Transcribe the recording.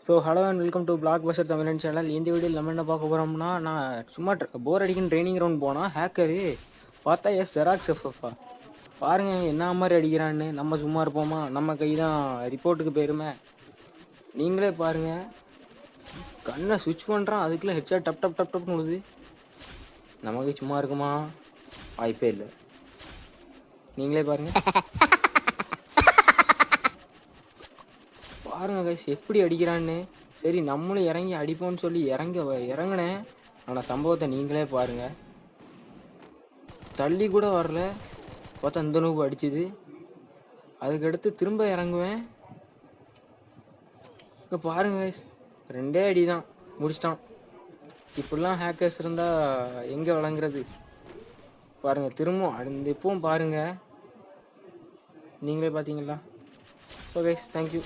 So hello and welcome to black Bastar தமிழன் channel. இந்த வீடியோவில் நம்ம என்ன பார்க்க போகிறோம்னா, நான் சும்மா போர் அடிக்கின்னு ட்ரைனிங் ரவுண்ட் போனால் ஹேக்கரு பார்த்தா ஜெராக்ஸ் எஃப்எஃப்ஆ பாருங்கள் என்ன மாதிரி அடிக்கிறான்னு. நம்ம சும்மா இருப்போமா? நம்ம கை தான் ரிப்போர்ட்டுக்கு போயிருமே. நீங்களே பாருங்கள், கண்ணை சுவிட்ச் பண்ணுறான், அதுக்குள்ளே ஹெட்ஷாட் டப் டப் டப் டப்னு விழுது. நமக்கு சும்மா இருக்குமா? வாய்ப்பே இல்லை. நீங்களே பாருங்கள் பாருங்க கைஸ் எப்படி அடிக்கிறான்னு. சரி நம்மளும் இறங்கி அடிப்போம்னு சொல்லி இறங்கினேன். ஆனால் சம்பவத்தை நீங்களே பாருங்கள். தள்ளி கூட வரல, பார்த்தா இந்த நூப்பு அடிச்சுது. அதுக்கடுத்து திரும்ப இறங்குவேன். இப்போ பாருங்க கைஸ், 2 அடி தான் முடிச்சிட்டான். இப்படிலாம் ஹேக்கர்ஸ் இருந்தால் எங்கே வழங்குறது? பாருங்கள் திரும்பவும் அந்த இப்பவும் பாருங்கள், நீங்களே பார்த்தீங்களா? So guys thank you.